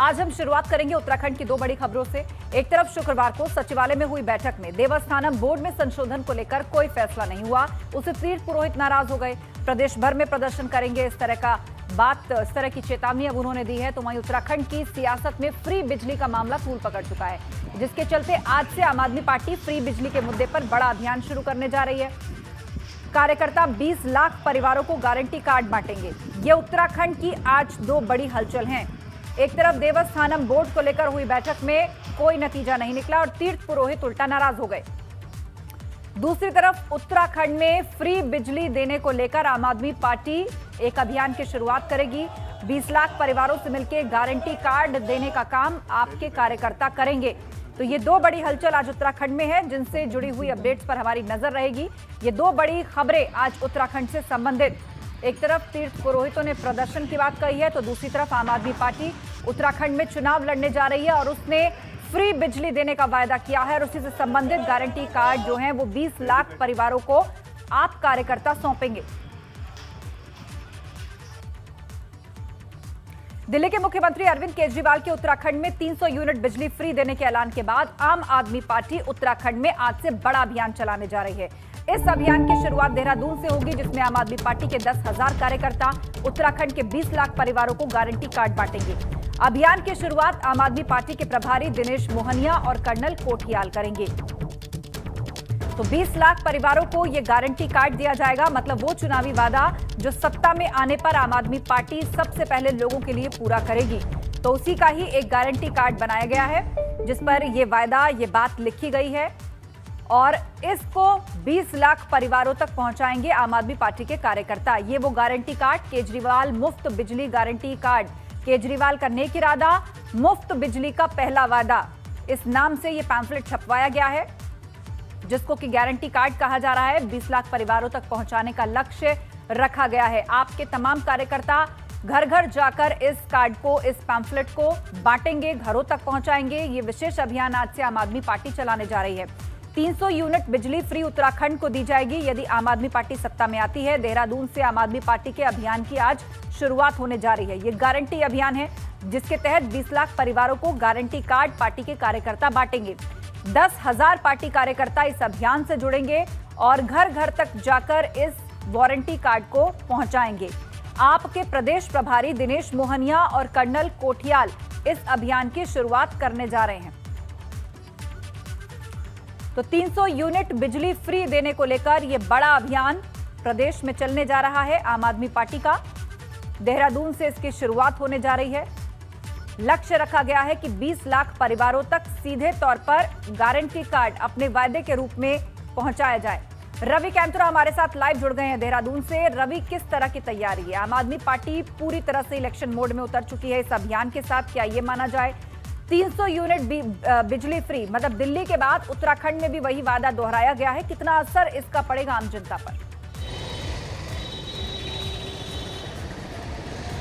आज हम शुरुआत करेंगे उत्तराखंड की दो बड़ी खबरों से। एक तरफ शुक्रवार को सचिवालय में हुई बैठक में देवस्थानम बोर्ड में संशोधन को लेकर कोई फैसला नहीं हुआ, उससे तीर्थ पुरोहित नाराज हो गए। प्रदेश भर में प्रदर्शन करेंगे, इस तरह की चेतावनी अब उन्होंने दी है। तो वहीं उत्तराखंड की सियासत में फ्री बिजली का मामला तूल पकड़ चुका है, जिसके चलते आज से आम आदमी पार्टी फ्री बिजली के मुद्दे पर बड़ा अभियान शुरू करने जा रही है। कार्यकर्ता 20 लाख परिवारों को गारंटी कार्ड बांटेंगे। ये उत्तराखंड की आज दो बड़ी हलचल हैं। एक तरफ देवस्थानम बोर्ड को लेकर हुई बैठक में कोई नतीजा नहीं निकला और तीर्थ पुरोहित उल्टा नाराज हो गए। दूसरी तरफ उत्तराखंड में फ्री बिजली देने को लेकर आम आदमी पार्टी एक अभियान की शुरुआत करेगी। 20 लाख परिवारों से मिलकर गारंटी कार्ड देने का काम आपके कार्यकर्ता करेंगे। तो ये दो बड़ी हलचल आज उत्तराखंड में है, जिनसे जुड़ी हुई अपडेट्स पर हमारी नजर रहेगी। ये दो बड़ी खबरें आज उत्तराखंड से संबंधित। एक तरफ तीर्थ पुरोहितों ने प्रदर्शन की बात कही है, तो दूसरी तरफ आम आदमी पार्टी उत्तराखंड में चुनाव लड़ने जा रही है और उसने फ्री बिजली देने का वायदा किया है और उसी से संबंधित गारंटी कार्ड जो हैं वो 20 लाख परिवारों को आप कार्यकर्ता सौंपेंगे। दिल्ली के मुख्यमंत्री अरविंद केजरीवाल के उत्तराखंड में 300 यूनिट बिजली फ्री देने के ऐलान के बाद आम आदमी पार्टी उत्तराखंड में आज से बड़ा अभियान चलाने जा रही है। इस अभियान की शुरुआत देहरादून से होगी, जिसमें आम आदमी पार्टी के 10,000 कार्यकर्ता उत्तराखंड के 20 लाख परिवारों को गारंटी कार्ड बांटेंगे। अभियान की शुरुआत आम आदमी पार्टी के प्रभारी दिनेश मोहनिया और कर्नल कोठियाल करेंगे। तो 20 लाख परिवारों को यह गारंटी कार्ड दिया जाएगा, मतलब वो चुनावी वादा जो सत्ता में आने पर आम आदमी पार्टी सबसे पहले लोगों के लिए पूरा करेगी। तो उसी का ही एक गारंटी कार्ड बनाया गया है, जिस पर यह वायदा, ये बात लिखी गई है और इसको 20 लाख परिवारों तक पहुंचाएंगे आम आदमी पार्टी के कार्यकर्ता। ये वो गारंटी कार्ड, केजरीवाल मुफ्त बिजली गारंटी कार्ड, केजरीवाल का नेक इरादा, मुफ्त बिजली का पहला वादा, इस नाम से ये पैम्फलेट छपवाया गया है, जिसको कि गारंटी कार्ड कहा जा रहा है। 20 लाख परिवारों तक पहुंचाने का लक्ष्य रखा गया है। आपके तमाम कार्यकर्ता घर घर जाकर इस कार्ड को, इस पैम्फलेट को बांटेंगे, घरों तक पहुंचाएंगे। ये विशेष अभियान आज से आम आदमी पार्टी चलाने जा रही है। 300 यूनिट बिजली फ्री उत्तराखंड को दी जाएगी यदि आम आदमी पार्टी सत्ता में आती है। देहरादून से आम आदमी पार्टी के अभियान की आज शुरुआत होने जा रही है। ये गारंटी अभियान है, जिसके तहत 20 लाख परिवारों को गारंटी कार्ड पार्टी के कार्यकर्ता बांटेंगे। 10,000 पार्टी कार्यकर्ता इस अभियान से जुड़ेंगे और घर घर तक जाकर इस वारंटी कार्ड को पहुंचाएंगे। आपके प्रदेश प्रभारी दिनेश मोहनिया और कर्नल कोठियाल इस अभियान की शुरुआत करने जा रहे हैं। तो 300 यूनिट बिजली फ्री देने को लेकर यह बड़ा अभियान प्रदेश में चलने जा रहा है आम आदमी पार्टी का। देहरादून से इसकी शुरुआत होने जा रही है। लक्ष्य रखा गया है कि 20 लाख परिवारों तक सीधे तौर पर गारंटी कार्ड अपने वायदे के रूप में पहुंचाया जाए। रवि कैंतुरा हमारे साथ लाइव जुड़ गए हैं देहरादून से। रवि, किस तरह की तैयारी है? आम आदमी पार्टी पूरी तरह से इलेक्शन मोड में उतर चुकी है इस अभियान के साथ। क्या ये माना जाए 300 यूनिट बिजली फ्री, मतलब दिल्ली के बाद उत्तराखंड में भी वही वादा दोहराया गया है, कितना असर इसका पड़ेगा आम जनता पर?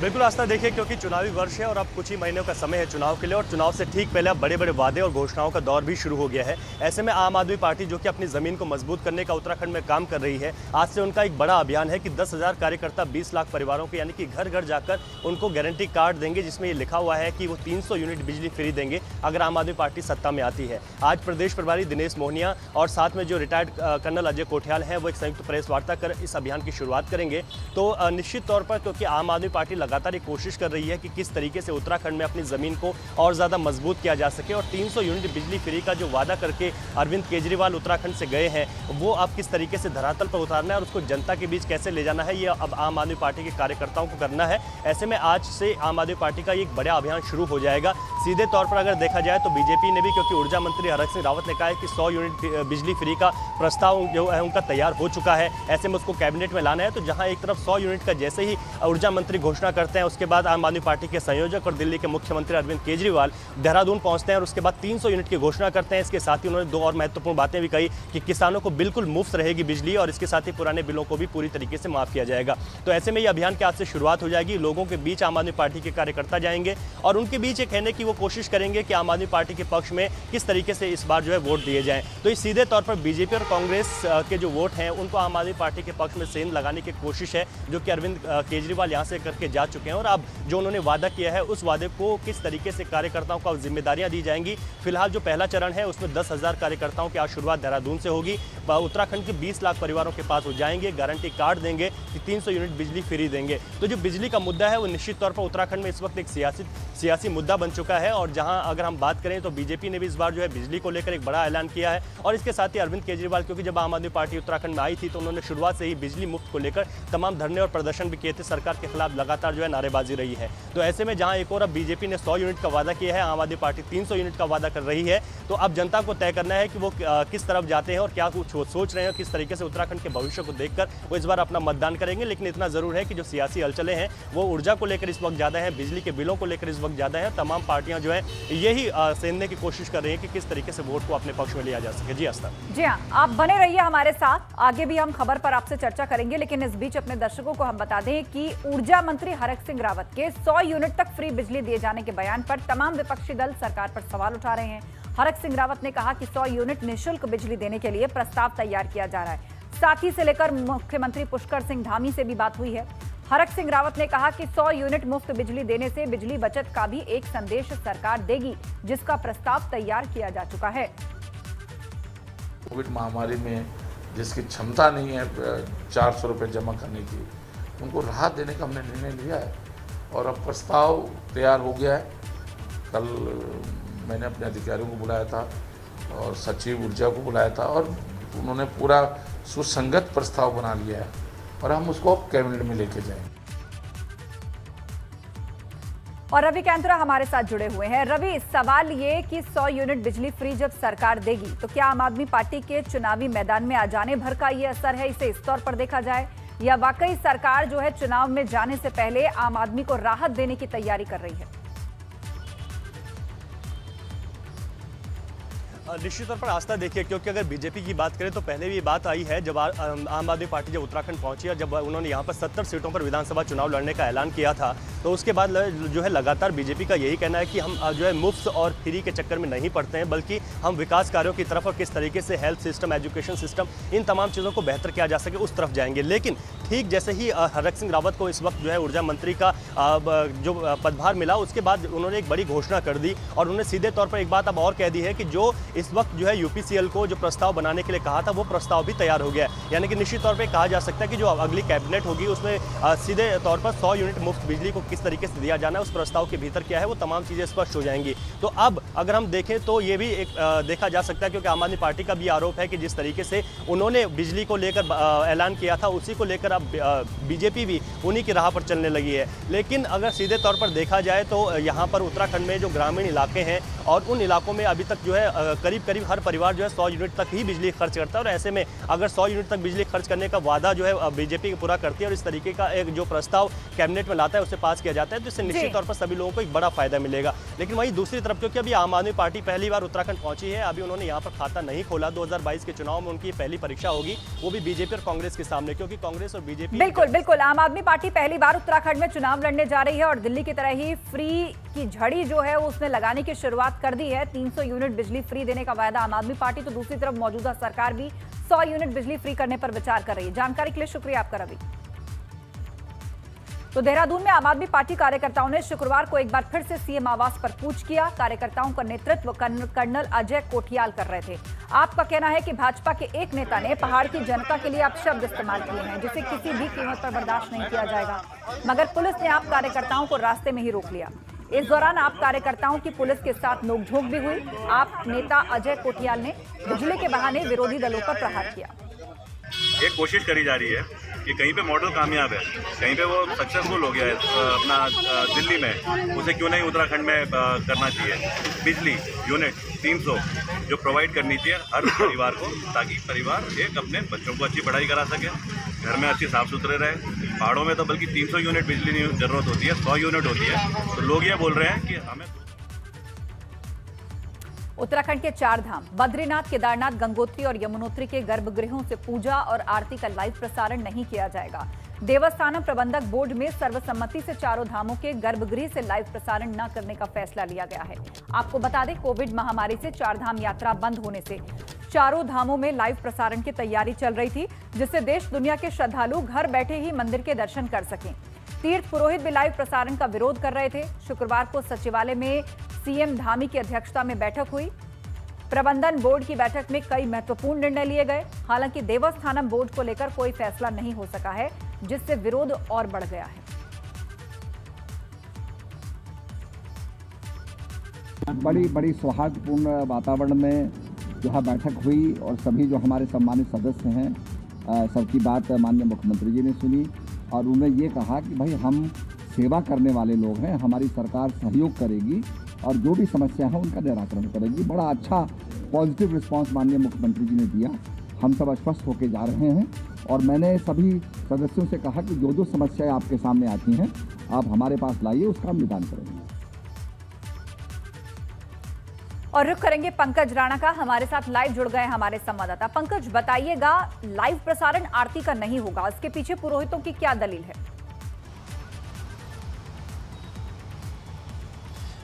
बिल्कुल आस्था, देखिए क्योंकि चुनावी वर्ष है और अब कुछ ही महीनों का समय है चुनाव के लिए और चुनाव से ठीक पहले अब बड़े बड़े वादे और घोषणाओं का दौर भी शुरू हो गया है। ऐसे में आम आदमी पार्टी जो कि अपनी ज़मीन को मजबूत करने का उत्तराखंड में काम कर रही है, आज से उनका एक बड़ा अभियान है कि 10,000 कार्यकर्ता 20 लाख परिवारों को यानी कि घर घर जाकर उनको गारंटी कार्ड देंगे, जिसमें ये लिखा हुआ है कि वो 300 यूनिट बिजली फ्री देंगे अगर आम आदमी पार्टी सत्ता में आती है। आज प्रदेश प्रभारी दिनेश मोहनिया और साथ में जो रिटायर्ड कर्नल अजय कोठियाल हैं, वो एक संयुक्त प्रेस वार्ता कर इस अभियान की शुरुआत करेंगे। तो निश्चित तौर पर क्योंकि आम आदमी पार्टी लगातार एक कोशिश कर रही है कि किस तरीके से उत्तराखंड में अपनी जमीन को और ज्यादा मजबूत किया जा सके और 300 यूनिट बिजली फ्री का जो वादा करके अरविंद केजरीवाल उत्तराखंड से गए हैं, वो अब किस तरीके से धरातल पर उतारना है और उसको जनता के बीच कैसे ले जाना है, ये अब आम आदमी पार्टी के कार्यकर्ताओं को करना है। ऐसे में आज से आम आदमी पार्टी का एक बड़ा अभियान शुरू हो जाएगा। सीधे तौर पर अगर देखा जाए तो बीजेपी ने भी, क्योंकि ऊर्जा मंत्री हरक सिंह रावत ने कहा है कि 100 यूनिट बिजली फ्री का प्रस्ताव जो है उनका तैयार हो चुका है, ऐसे में उसको कैबिनेट में लाना है। तो जहां एक तरफ 100 यूनिट का जैसे ही ऊर्जा मंत्री घोषणा करते हैं, उसके बाद आम आदमी पार्टी के संयोजक और दिल्ली के मुख्यमंत्री अरविंद केजरीवाल देहरादून पहुंचते हैं और उसके बाद 300 यूनिट की घोषणा करते हैं। इसके साथ ही उन्होंने दो और महत्वपूर्ण बातें भी कही कि किसानों को बिल्कुल मुफ्त रहेगी बिजली और इसके साथ ही पुराने बिलों को भी पूरी तरीके से माफ किया जाएगा। तो ऐसे में ये अभियान के आज से शुरुआत हो जाएगी। लोगों के बीच आम आदमी पार्टी के कार्यकर्ता जाएंगे और उनके बीच ये कहने की वो कोशिश करेंगे कि आम आदमी पार्टी के पक्ष में किस तरीके से इस बार जो है वोट दिए जाएं। तो इस सीधे तौर पर बीजेपी और कांग्रेस के जो वोट हैं उनको आम आदमी पार्टी के पक्ष में सेंध लगाने की कोशिश है, जो कि अरविंद केजरीवाल यहां से करके जा चुके हैं और अब जो उन्होंने वादा किया है उस वादे को किस तरीके से कार्यकर्ताओं को जिम्मेदारियां दी जाएंगी। फिलहाल जो पहला चरण है उसमें 10,000 कार्यकर्ताओं की आज शुरुआत देहरादून से होगी। उत्तराखंड के 20 लाख परिवारों के पास वो जाएंगे, गारंटी कार्ड देंगे कि 300 यूनिट बिजली फ्री देंगे। तो जो बिजली का मुद्दा है वो निश्चित तौर पर उत्तराखंड में इस वक्त एक सियासी मुद्दा बन चुका है। और जहां अगर हम बात करें तो बीजेपी ने भी इस बार जो है बिजली को लेकर एक बड़ा ऐलान किया है। और इसके साथ ही अरविंद केजरीवाल, क्योंकि जब आम आदमी पार्टी उत्तराखंड में आई थी तो उन्होंने शुरुआत से ही बिजली मुफ्त को लेकर तमाम धरने और प्रदर्शन भी किए थे। सरकार के खिलाफ लगातार जो है नारेबाजी रही है। तो ऐसे में जहां एक और अब बीजेपी ने 100 यूनिट का वादा किया है, आम आदमी पार्टी 300 यूनिट का वादा कर रही है। तो अब जनता को तय करना है कि वो किस तरफ जाते हैं और क्या कुछ सोच रहे हैं, किस तरीके से उत्तराखंड के भविष्य को देखकर वो इस बार अपना मतदान करेंगे। लेकिन इतना जरूर है कि जो सियासी हलचलें हैं वो ऊर्जा को लेकर इस वक्त ज़्यादा है, बिजली के बिलों को लेकर इस वक्त ज़्यादा है। तमाम पार्टियां जो है यही सेंधने की कोशिश कर रही हैं कि किस तरीके से वोट को अपने पक्ष में लिया जा सके। जी आस्था। जी हाँ, आप बने रहिए हमारे साथ, आगे भी हम खबर पर आपसे चर्चा करेंगे। लेकिन इस बीच अपने दर्शकों को हम बता दें कि ऊर्जा मंत्री हरक सिंह रावत के 100 यूनिट तक फ्री बिजली दिए जाने के बयान पर तमाम विपक्षी दल सरकार पर सवाल उठा रहे हैं। हरक सिंह रावत ने कहा कि 100 यूनिट निःशुल्क बिजली देने के लिए प्रस्ताव तैयार किया जा रहा है। साथी से लेकर मुख्यमंत्री पुष्कर सिंह धामी से भी बात हुई है। हरक सिंह रावत ने कहा कि 100 यूनिट मुफ्त बिजली देने से बिजली बचत का भी एक संदेश सरकार देगी, जिसका प्रस्ताव तैयार किया जा चुका है। कोविड महामारी में जिसकी क्षमता नहीं है 400 रुपये जमा करने की, उनको राहत देने का हमने निर्णय लिया है और अब प्रस्ताव तैयार हो गया है। कल मैंने अपने अधिकारियों को बुलाया था और सचिव ऊर्जा को बुलाया था और उन्होंने पूरा सुसंगत प्रस्ताव बना लिया है और हम उसको कैबिनेट में लेके जाएंगे। और रवि कैंतरा हमारे साथ जुड़े हुए हैं। रवि, सवाल ये कि 100 यूनिट बिजली फ्री जब सरकार देगी तो क्या आम आदमी पार्टी के चुनावी मैदान में आ जाने भर का ये असर है, इसे इस तौर पर देखा जाए, या वाकई सरकार जो है चुनाव में जाने से पहले आम आदमी को राहत देने की तैयारी कर रही है? निश्चित तौर पर आस्था देखिए, क्योंकि अगर बीजेपी की बात करें तो पहले भी ये बात आई है जब आम आदमी पार्टी जब उत्तराखंड पहुंची और जब उन्होंने यहाँ पर 70 सीटों पर विधानसभा चुनाव लड़ने का ऐलान किया था, तो उसके बाद जो है लगातार बीजेपी का यही कहना है कि हम जो है मुफ्त और फ्री के चक्कर में नहीं पड़ते हैं, बल्कि हम विकास कार्यों की तरफ और किस तरीके से हेल्थ सिस्टम, एजुकेशन सिस्टम, इन तमाम चीज़ों को बेहतर किया जा सके उस तरफ जाएंगे। लेकिन ठीक जैसे ही हरक सिंह रावत को इस वक्त जो है ऊर्जा मंत्री का जो पदभार मिला, उसके बाद उन्होंने एक बड़ी घोषणा कर दी और उन्होंने सीधे तौर पर एक बात अब और कह दी है कि जो इस वक्त जो है यूपीसीएल को जो प्रस्ताव बनाने के लिए कहा था वो प्रस्ताव भी तैयार हो गया है। यानी कि निश्चित तौर पर कहा जा सकता है कि जो अगली कैबिनेट होगी उसमें सीधे तौर पर 100 यूनिट मुफ्त बिजली को किस तरीके से दिया जाना है, उस प्रस्ताव के भीतर क्या है वो तमाम चीज़ें स्पष्ट हो जाएंगी। तो अब अगर हम देखें तो ये भी एक देखा जा सकता है, क्योंकि आम आदमी पार्टी का भी आरोप है कि जिस तरीके से उन्होंने बिजली को लेकर ऐलान किया था उसी को लेकर अब बीजेपी भी उन्हीं की राह पर चलने लगी है। लेकिन अगर सीधे तौर पर देखा जाए तो यहाँ पर उत्तराखंड में जो ग्रामीण इलाके हैं और उन इलाकों में अभी तक जो है करीब करीब हर परिवार जो है 100 यूनिट तक ही बिजली खर्च करता है। और ऐसे में अगर 100 यूनिट तक बिजली खर्च करने का वादा जो है बीजेपी पूरा करती है और इस तरीके का एक जो प्रस्ताव कैबिनेट में लाता है उसे पास किया जाता है, तो इससे निश्चित तौर पर सभी लोगों को एक बड़ा फायदा मिलेगा। लेकिन वहीं दूसरी तरफ, क्योंकि अभी आम आदमी पार्टी पहली बार उत्तराखंड पहुंची है, अभी उन्होंने यहाँ पर खाता नहीं खोला, 2022 के चुनाव में उनकी पहली परीक्षा होगी, वो भी बीजेपी और कांग्रेस के सामने, क्योंकि कांग्रेस और बीजेपी बिल्कुल आम आदमी पार्टी पहली बार उत्तराखंड में चुनाव लड़ने जा रही है और दिल्ली की तरह ही फ्री की झड़ी जो है उसने लगाने की शुरुआत कर दी है। 300 यूनिट बिजली फ्री देने का वायदा आम आदमी पार्टी, तो दूसरी तरफ मौजूदा सरकार भी 100 यूनिट बिजली फ्री करने पर विचार कर रही है। जानकारी के लिए शुक्रिया आपका रवि। तो देहरादून में आम आदमी पार्टी कार्यकर्ताओं ने शुक्रवार को एक बार फिर से सीएम आवास पर कूच किया। कार्यकर्ताओं का नेतृत्व कर्नल अजय कोठियाल कर रहे थे। आपका कहना है कि भाजपा के एक नेता ने पहाड़ की जनता के लिए आप शब्द इस्तेमाल किए हैं जिसे किसी भी कीमत पर बर्दाश्त नहीं किया जाएगा, मगर पुलिस ने आप कार्यकर्ताओं को रास्ते में ही रोक लिया। इस दौरान आप कार्यकर्ताओं की पुलिस के साथ नोकझोंक भी हुई। आप नेता अजय कोठियाल ने बिजली के बहाने विरोधी दलों पर प्रहार किया। एक कोशिश करी जा रही है कि कहीं पे मॉडल कामयाब है, कहीं पे वो सक्सेसफुल हो गया है अपना दिल्ली में, उसे क्यों नहीं उत्तराखंड में करना चाहिए। बिजली यूनिट 300 जो प्रोवाइड करनी चाहिए हर परिवार को, ताकि परिवार एक अपने बच्चों को अच्छी पढ़ाई करा सके, घर में अच्छी साफ सुथरे रहे। पहाड़ों में तो बल्कि 300 यूनिट बिजली की जरूरत होती है, 100 यूनिट होती है। तो लोग ये बोल रहे हैं कि हमें उत्तराखंड के 4 धाम बद्रीनाथ, केदारनाथ, गंगोत्री और यमुनोत्री के गर्भगृहों से पूजा और आरती का लाइव प्रसारण नहीं किया जाएगा। देवस्थानम प्रबंधक बोर्ड में सर्वसम्मति से चारों धामों के गर्भगृह से लाइव प्रसारण न करने का फैसला लिया गया है। आपको बता दें, कोविड महामारी से 4 धाम यात्रा बंद होने से चारों धामों में लाइव प्रसारण की तैयारी चल रही थी, जिससे देश दुनिया के श्रद्धालु घर बैठे ही मंदिर के दर्शन कर सकें। तीर्थ पुरोहित भी लाइव प्रसारण का विरोध कर रहे थे। शुक्रवार को सचिवालय में सीएम धामी की अध्यक्षता में बैठक हुई। प्रबंधन बोर्ड की बैठक में कई महत्वपूर्ण निर्णय लिए गए। हालांकि देवस्थानम बोर्ड को लेकर कोई फैसला नहीं हो सका है, जिससे विरोध और बढ़ गया है। बड़ी सौहार्दपूर्ण वातावरण में जो है बैठक हुई और सभी जो हमारे सम्मानित सदस्य हैं सबकी बात माननीय मुख्यमंत्री जी ने सुनी और उन्होंने ये कहा कि भाई हम सेवा करने वाले लोग हैं, हमारी सरकार सहयोग करेगी और जो भी समस्या है उनका निराकरण करेगी। बड़ा अच्छा पॉजिटिव रिस्पांस माननीय मुख्यमंत्री जी ने दिया। हम सब आश्वस्त होकर जा रहे हैं और मैंने सभी सदस्यों से कहा कि जो समस्याएं आपके सामने आती हैं आप हमारे पास लाइए, उसका हम निदान करेंगे। और रुख करेंगे पंकज राणा का। हमारे साथ लाइव जुड़ गए हमारे संवाददाता। पंकज, बताइएगा, लाइव प्रसारण आरती का नहीं होगा, इसके पीछे पुरोहितों की क्या दलील है?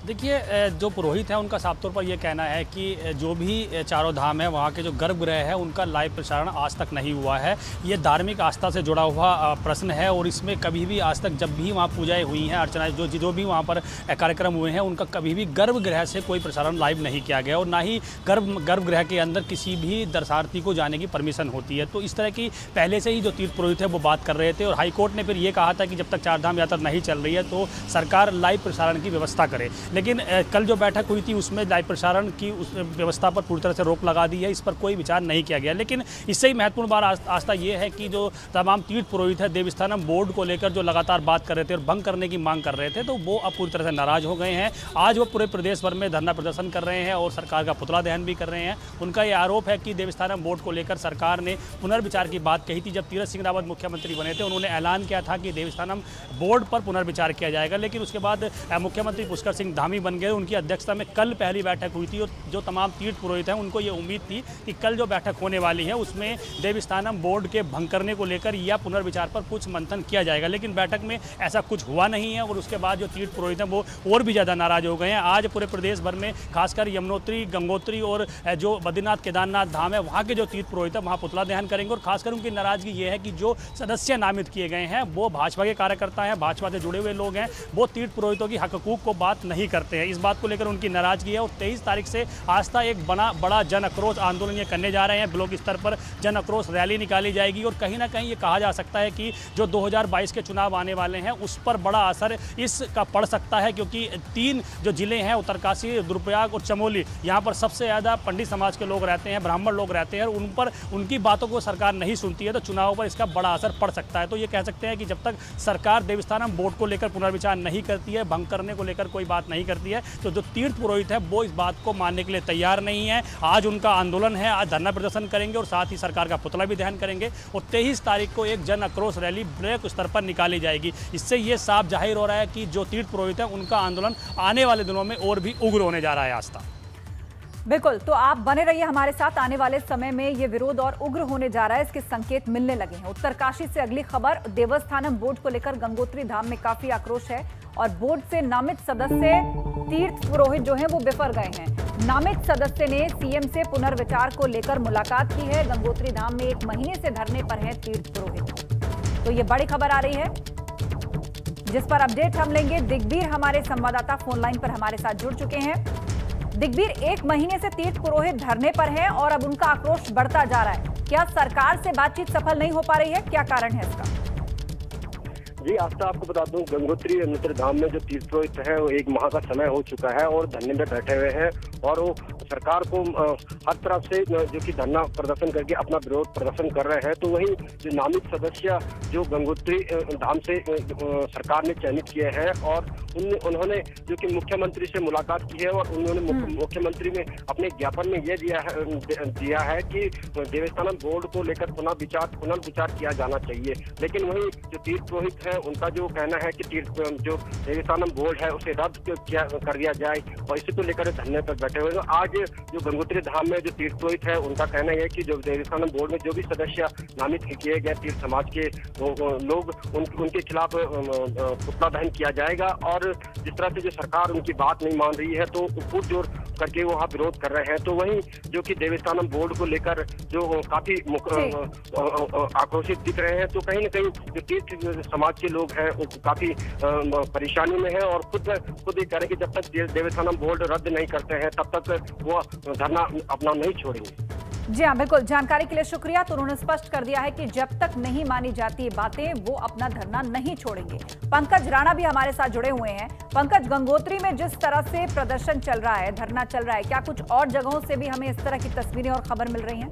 देखिए, जो पुरोहित हैं उनका साफ तौर पर यह कहना है कि जो भी चारों धाम है वहाँ के जो गर्भगृह है उनका लाइव प्रसारण आज तक नहीं हुआ है। ये धार्मिक आस्था से जुड़ा हुआ प्रश्न है और इसमें कभी भी आज तक जब भी वहाँ पूजाएं हुई हैं, अर्चनाएं जो भी वहाँ पर कार्यक्रम हुए हैं, उनका कभी भी गर्भगृह से कोई प्रसारण लाइव नहीं किया गया और ना ही गर्भगृह के अंदर किसी भी दर्शनार्थी को जाने की परमिशन होती है। तो इस तरह की पहले से ही जो तीर्थ पुरोहित है वो बात कर रहे थे और हाईकोर्ट ने फिर ये कहा था कि जब तक चारधाम यात्रा नहीं चल रही है तो सरकार लाइव प्रसारण की व्यवस्था करे। लेकिन कल जो बैठक हुई थी उसमें लाइव प्रसारण की उस व्यवस्था पर पूरी तरह से रोक लगा दी है, इस पर कोई विचार नहीं किया गया। लेकिन इससे ही महत्वपूर्ण बात आस्था ये है कि जो तमाम तीर्थ पुरोहित है देवस्थानम बोर्ड को लेकर जो लगातार बात कर रहे थे और भंग करने की मांग कर रहे थे, तो वो अब पूरी तरह से नाराज हो गए हैं। आज वो पूरे प्रदेश भर में धरना प्रदर्शन कर रहे हैं और सरकार का पुतला दहन भी कर रहे हैं। उनका ये आरोप है कि देवस्थानम बोर्ड को लेकर सरकार ने पुनर्विचार की बात कही थी। जब तीरथ सिंह रावत मुख्यमंत्री बने थे उन्होंने ऐलान किया था कि देवस्थानम बोर्ड पर पुनर्विचार किया जाएगा, लेकिन उसके बाद मुख्यमंत्री पुष्कर सिंह धामी बन गए। उनकी अध्यक्षता में कल पहली बैठक हुई थी और जो तमाम तीर्थ पुरोहित हैं उनको ये उम्मीद थी कि कल जो बैठक होने वाली है उसमें देवस्थानम बोर्ड के भंग करने को लेकर या पुनर्विचार पर कुछ मंथन किया जाएगा, लेकिन बैठक में ऐसा कुछ हुआ नहीं है और उसके बाद जो तीर्थ पुरोहित हैं वो और भी ज़्यादा नाराज हो गए हैं। आज पूरे प्रदेश भर में खासकर यमुनोत्री, गंगोत्री और जो बद्रीनाथ केदारनाथ धाम है वहाँ के जो तीर्थ पुरोहित हैं वहाँ पुतला दहन करेंगे और खासकर उनकी नाराजगी ये है कि जो सदस्य नामित किए गए हैं वो भाजपा के कार्यकर्ता हैं, भाजपा से जुड़े हुए लोग हैं, वो तीर्थ पुरोहितों की हक हकूक को बात नहीं करते हैं। इस बात को लेकर उनकी नाराजगी है और 23 तारीख से आस्था एक बड़ा जन आक्रोश आंदोलन ये करने जा रहे हैं। ब्लॉक स्तर पर जन आक्रोश रैली निकाली जाएगी और कहीं ना कहीं ये कहा जा सकता है कि जो 2022 के चुनाव आने वाले हैं उस पर बड़ा असर इसका पड़ सकता है, क्योंकि 3 जो जिले हैं उत्तरकाशी, रुद्रप्रयाग और चमोली, यहाँ पर सबसे ज़्यादा पंडित समाज के लोग रहते हैं, ब्राह्मण लोग रहते हैं और उन पर उनकी बातों को सरकार नहीं सुनती है, तो चुनाव पर इसका बड़ा असर पड़ सकता है। तो ये कह सकते हैं कि जब तक सरकार देवस्थानम बोर्ड को लेकर पुनर्विचार नहीं करती है, भंग करने को लेकर कोई बात नहीं करती है, तो जो तीर्थ पुरोहित है वो इस बात को मानने के लिए तैयार नहीं है। आज उनका आंदोलन है, आज धरना प्रदर्शन करेंगे और साथ ही सरकार का पुतला भी दहन करेंगे और 23 तारीख को एक जन आक्रोश रैली ब्लॉक स्तर पर निकाली जाएगी। इससे ये साफ जाहिर हो रहा है कि जो तीर्थ पुरोहित है उनका आंदोलन आने वाले दिनों में और भी उग्र होने जा रहा है। आस्था, बिल्कुल, तो आप बने रहिए हमारे साथ। आने वाले समय में ये विरोध और उग्र होने जा रहा है, इसके संकेत मिलने लगे हैं। उत्तरकाशी से अगली खबर, देवस्थानम बोर्ड को लेकर गंगोत्री धाम में काफी आक्रोश है और बोर्ड से नामित सदस्य तीर्थ पुरोहित जो हैं वो बिफर गए हैं। नामित सदस्य ने सीएम से पुनर्विचार को लेकर मुलाकात की है। गंगोत्री धाम में 1 महीने से धरने पर है तीर्थ पुरोहित। तो ये बड़ी खबर आ रही है जिस पर अपडेट हम लेंगे। दिग्वीर हमारे संवाददाता फोन लाइन पर हमारे साथ जुड़ चुके हैं। दिग्वीर, 1 महीने से तीर्थ पुरोहित धरने पर हैं और अब उनका आक्रोश बढ़ता जा रहा है। क्या सरकार से बातचीत सफल नहीं हो पा रही है? क्या कारण है इसका? जी आस्था, आपको बता दूं, गंगोत्री यमुनोत्री धाम में जो तीर्थ पुरोहित है वो 1 माह का समय हो चुका है और धरने में बैठे हुए हैं और वो सरकार को हर तरफ से जो कि धरना प्रदर्शन करके अपना विरोध प्रदर्शन कर रहे हैं। तो वहीं जो नामित सदस्य जो गंगोत्री धाम से सरकार ने चयनित किए हैं और उन्होंने जो कि मुख्यमंत्री से मुलाकात की है और उन्होंने मुख्यमंत्री में अपने ज्ञापन में ये दिया है कि देवस्थानम बोर्ड को लेकर पुनर्विचार किया जाना चाहिए। लेकिन वहीं जो तीर्थ पुरोहित है उनका जो कहना है कि जो देवस्थानम बोर्ड है उसे रद्द कर दिया जाए और इसी को लेकर धरने पर बैठे हुए। आज जो गंगोत्री धाम में जो तीर्थ पुरोहित है उनका कहना है कि जो देवस्थानम बोर्ड में जो भी सदस्य नामित किए गए तीर्थ समाज के लोग उनके खिलाफ पुतला दहन किया जाएगा और जिस तरह से जो सरकार उनकी बात नहीं मान रही है तो पुरजोर करके वो वहाँ विरोध कर रहे हैं। तो वहीं जो कि देवस्थानम बोर्ड को लेकर जो काफी आक्रोशित दिख रहे हैं, तो कहीं न कहीं जो तीर्थ समाज के लोग हैं वो काफी परेशानी में है और खुद ये कह रहे हैं कि जब तक देवस्थानम बोर्ड रद्द नहीं करते हैं तब तक वो धरना अपना नहीं छोड़ेंगे। जी हाँ, बिल्कुल, जानकारी के लिए शुक्रिया। तो उन्होंने स्पष्ट कर दिया है कि जब तक नहीं मानी जाती ये बातें वो अपना धरना नहीं छोड़ेंगे। पंकज राणा भी हमारे साथ जुड़े हुए हैं। पंकज, गंगोत्री में जिस तरह से प्रदर्शन चल रहा है, धरना चल रहा है, क्या कुछ और जगहों से भी हमें इस तरह की तस्वीरें और खबर मिल रही हैं?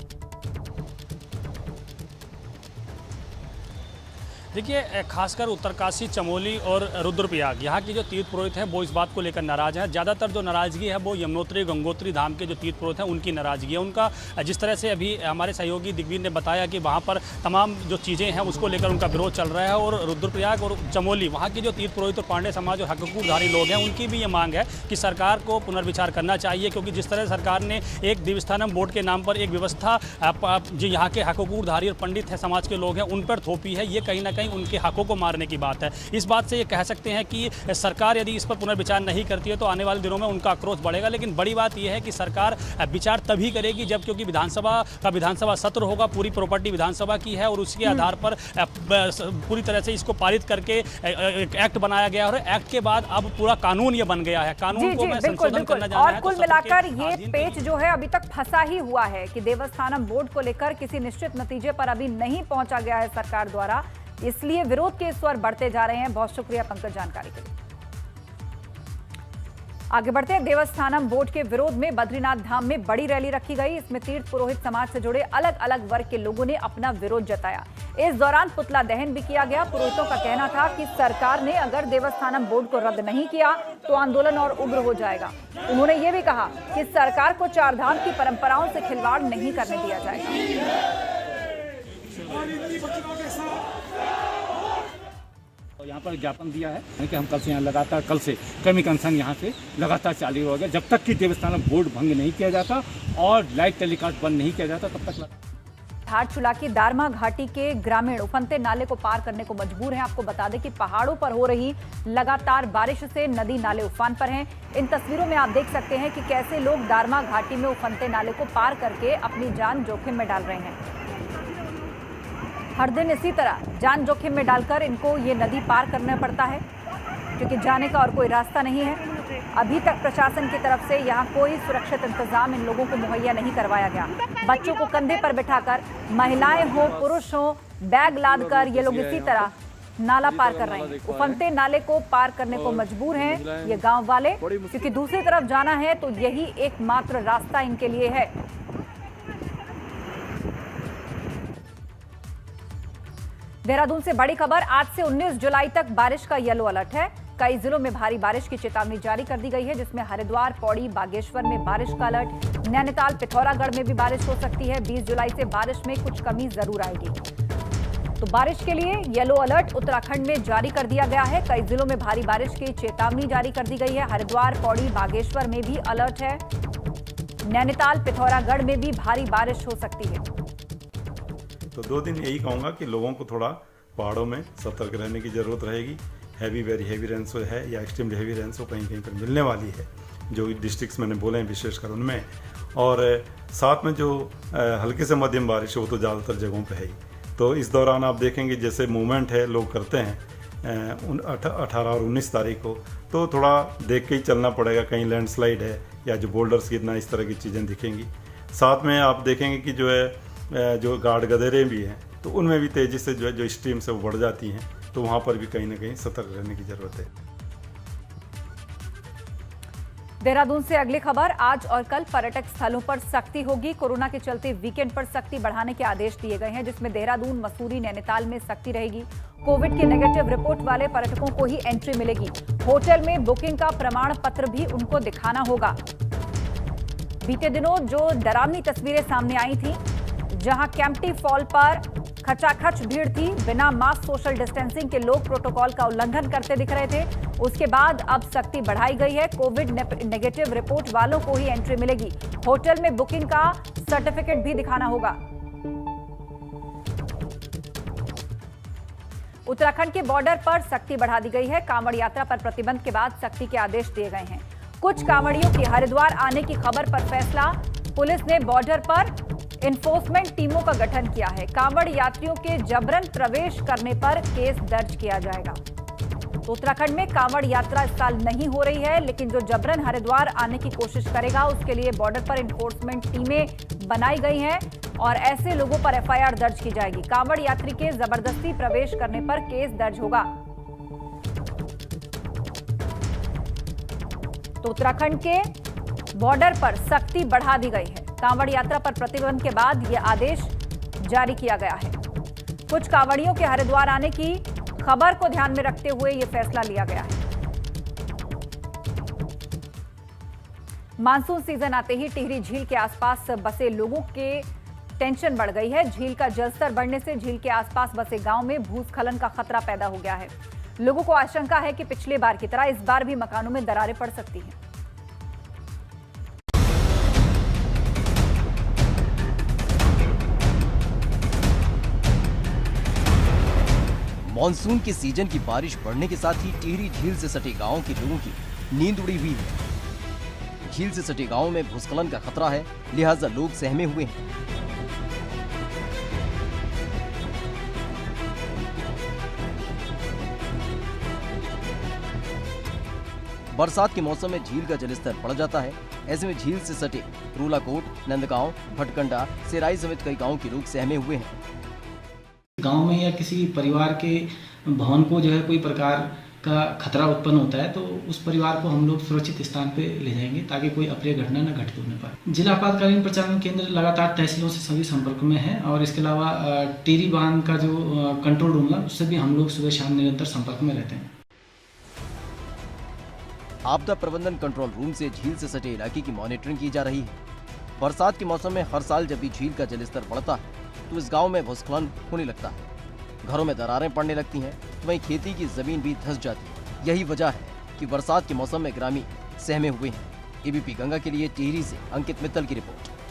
देखिए, खासकर उत्तरकाशी, चमोली और रुद्रप्रयाग, यहाँ की जो तीर्थ पुरोहित हैं वो इस बात को लेकर नाराज हैं। ज़्यादातर जो नाराज़गी है वो यमुनोत्री, गंगोत्री धाम के जो तीर्थ पुरोहित हैं उनकी नाराज़गी है। उनका जिस तरह से अभी हमारे सहयोगी दिग्वीर ने बताया कि वहाँ पर तमाम जो चीज़ें हैं उसको लेकर उनका विरोध चल रहा है। और रुद्रप्रयाग और चमोली, वहाँ की जो तीर्थ पुरोहित और पांडे समाज और हकूक़धारी लोग हैं उनकी भी ये मांग है कि सरकार को पुनर्विचार करना चाहिए, क्योंकि जिस तरह सरकार ने एक देवस्थानम बोर्ड के नाम पर एक व्यवस्था जो यहाँ के हकूक़धारी और पंडित है समाज के लोग हैं उन पर थोपी है, ये कहीं ना उनके हकों को मारने की बात है। इस बात से ये कह सकते हैं कि सरकार यदि इस पर पुनर्विचार नहीं करती है तो आने वाले दिनों में उनका आक्रोश बढ़ेगा। लेकिन बड़ी बात यह है कि सरकार विचार तभी करेगी जब, क्योंकि विधानसभा सत्र होगा, पूरी प्रॉपर्टी विधानसभा की है और उसके आधार पर पूरी तरह से इसको पारित करके एक्ट बनाया गया और एक्ट के बाद अब पूरा कानून ये बन गया है। कानून को संशोधन करना जाना है। और कुल मिलाकर ये पेच जो है अभी तक फंसा ही हुआ है कि देवस्थानम बोर्ड को लेकर किसी निश्चित नतीजे पर अभी नहीं पहुंचा गया है सरकार द्वारा, इसलिए विरोध के स्वर बढ़ते जा रहे हैं। बहुत शुक्रिया पंकज जानकारी के लिए। आगे बढ़ते हैं। देवस्थानम बोर्ड के विरोध में बद्रीनाथ धाम में बड़ी रैली रखी गई। इसमें तीर्थ पुरोहित समाज से जुड़े अलग अलग वर्ग के लोगों ने अपना विरोध जताया। इस दौरान पुतला दहन भी किया गया। पुरोहितों का कहना था कि सरकार ने अगर देवस्थानम बोर्ड को रद्द नहीं किया तो आंदोलन और उग्र हो जाएगा। उन्होंने ये भी कहा कि सरकार को चार धाम की परंपराओं से खिलवाड़ नहीं करने दिया जाएगा। यहाँ पर ज्ञापन दिया है कि हम कल से यहाँ लगातार, कल से क्रमिक अनशन यहाँ से लगातार चालू होगा जब तक कि देवस्थानम बोर्ड भंग नहीं किया जाता और लाइव टेलीकास्ट बंद नहीं किया जाता तब तक। धारचूला की दारमा घाटी के ग्रामीण उफनते नाले को पार करने को मजबूर हैं। आपको बता दें कि पहाड़ों पर हो रही लगातार बारिश से नदी नाले उफान पर हैं। इन तस्वीरों में आप देख सकते हैं कि कैसे लोग दारमा घाटी में उफनते नाले को पार करके अपनी जान जोखिम में डाल रहे हैं। हर दिन इसी तरह जान जोखिम में डालकर इनको ये नदी पार करना पड़ता है, क्योंकि जाने का और कोई रास्ता नहीं है। अभी तक प्रशासन की तरफ से यहाँ कोई सुरक्षित इंतजाम इन लोगों को मुहैया नहीं करवाया गया। बच्चों को कंधे पर बिठाकर, महिलाएं हो पुरुष हो, बैग लाद कर ये लोग इसी तरह नाला पार कर रहे हैं। उफनते नाले को पार करने को मजबूर हैं ये गांव वाले, क्योंकि दूसरी तरफ जाना है तो यही एकमात्र रास्ता इनके लिए है। देहरादून से बड़ी खबर। आज से 19 जुलाई तक बारिश का येलो अलर्ट है। कई जिलों में भारी बारिश की चेतावनी जारी कर दी गई है, जिसमें हरिद्वार, पौड़ी, बागेश्वर में बारिश का अलर्ट। नैनीताल, पिथौरागढ़ में भी बारिश हो सकती है। 20 जुलाई से बारिश में कुछ कमी जरूर आएगी। तो बारिश के लिए येलो अलर्ट उत्तराखंड में जारी कर दिया गया है। कई जिलों में भारी बारिश की चेतावनी जारी कर दी गई है। हरिद्वार, पौड़ी, बागेश्वर में भी अलर्ट है। नैनीताल, पिथौरागढ़ में भी भारी बारिश हो सकती है। तो 2 दिन यही कहूँगा कि लोगों को थोड़ा पहाड़ों में सतर्क रहने की ज़रूरत रहेगी। वेरी हैवी रेंसो है या एक्सट्रीमली हैवी रेंसो कहीं कहीं पर मिलने वाली है, जो डिस्ट्रिक्ट्स मैंने बोले हैं विशेषकर उनमें। और साथ में जो हल्के से मध्यम बारिश है वो तो ज़्यादातर जगहों पे है ही। तो इस दौरान आप देखेंगे जैसे मूवमेंट है लोग करते हैं 18 और 19 तारीख को, तो थोड़ा देख के ही चलना पड़ेगा। कहीं लैंडस्लाइड है या जो बोल्डर्स गिरना, इस तरह की चीज़ें दिखेंगी। साथ में आप देखेंगे कि जो गाढ़ गदेरे भी हैं तो उनमें भी तेज़ी से जो स्ट्रीम से वो बढ़ जाती हैं, तो वहाँ पर भी कहीं ना कहीं सतर्क रहने की ज़रूरत है। देहरादून से अगली खबर। आज और कल पर्यटक स्थलों पर सख्ती होगी। कोरोना के चलते वीकेंड पर सख्ती बढ़ाने के आदेश दिए गए हैं, जिसमें देहरादून, मसूरी, नैनीताल में सख्ती रहेगी। कोविड के नेगेटिव रिपोर्ट वाले पर्यटकों को ही एंट्री मिलेगी। होटल में बुकिंग का प्रमाण पत्र भी उनको दिखाना होगा। बीते दिनों जो डरावनी तस्वीरें सामने आई थी, जहां कैंपटी फॉल पर खचाखच भीड़ थी, बिना मास्क, सोशल डिस्टेंसिंग के लोग प्रोटोकॉल का उल्लंघन करते दिख रहे थे, उसके बाद अब सख्ती बढ़ाई गई है। कोविड नेगेटिव रिपोर्ट वालों को ही एंट्री मिलेगी। होटल में बुकिंग का सर्टिफिकेट भी दिखाना होगा। उत्तराखंड के बॉर्डर पर सख्ती बढ़ा दी गई है। कांवड़ यात्रा पर प्रतिबंध के बाद सख्ती के आदेश दिए गए हैं। कुछ कांवड़ियों की हरिद्वार आने की खबर पर फैसला। पुलिस ने बॉर्डर पर इन्फोर्समेंट टीमों का गठन किया है। कांवड़ यात्रियों के जबरन प्रवेश करने पर केस दर्ज किया जाएगा। तो उत्तराखंड में कांवड़ यात्रा इस साल नहीं हो रही है, लेकिन जो जबरन हरिद्वार आने की कोशिश करेगा उसके लिए बॉर्डर पर इन्फोर्समेंट टीमें बनाई गई हैं और ऐसे लोगों पर एफआईआर दर्ज की जाएगी। कांवड़ यात्री के जबरदस्ती प्रवेश करने पर केस दर्ज होगा। तो उत्तराखंड के बॉर्डर पर सख्ती बढ़ा दी गई है। कांवड़ यात्रा पर प्रतिबंध के बाद यह आदेश जारी किया गया है। कुछ कांवड़ियों के हरिद्वार आने की खबर को ध्यान में रखते हुए यह फैसला लिया गया है। मानसून सीजन आते ही टिहरी झील के आसपास बसे लोगों के टेंशन बढ़ गई है। झील का जलस्तर बढ़ने से झील के आसपास बसे गांव में भूस्खलन का खतरा पैदा हो गया है। लोगों को आशंका है कि पिछले बार की तरह इस बार भी मकानों में दरारें पड़ सकती हैं। मॉनसून के सीजन की बारिश बढ़ने के साथ ही टिहरी झील से सटे गांवों के लोगों की नींद उड़ी हुई है। झील से सटे गांवों में भूस्खलन का खतरा है, लिहाजा लोग सहमे हुए हैं। बरसात के मौसम में झील का जलस्तर बढ़ जाता है। ऐसे में झील से सटे रूलाकोट, नंदगांव, भटकंडा, सेराई समेत कई गांवों के लोग सहमे हुए हैं। गांव में या किसी परिवार के भवन को जो है कोई प्रकार का खतरा उत्पन्न होता है तो उस परिवार को हम लोग सुरक्षित स्थान पे ले जाएंगे ताकि कोई अप्रिय घटना न घटित होने पाए। जिला आपातकालीन प्रचालन केंद्र लगातार तहसीलों से सभी संपर्क में है और इसके अलावा टिहरी बांध का जो कंट्रोल रूम है उससे भी हम लोग सुबह शाम निरंतर संपर्क में रहते हैं। आपदा प्रबंधन कंट्रोल रूम से झील से सटे इलाके की मॉनिटरिंग की जा रही है। बरसात के मौसम में हर साल जब भी झील का जलस्तर बढ़ता है तो इस गांव में भूस्खलन होने लगता है। घरों में दरारें पड़ने लगती हैं तो वहीं खेती की जमीन भी धंस जाती है। यही वजह है कि बरसात के मौसम में ग्रामीण सहमे हुए हैं। एबीपी गंगा के लिए टिहरी से अंकित मित्तल की रिपोर्ट।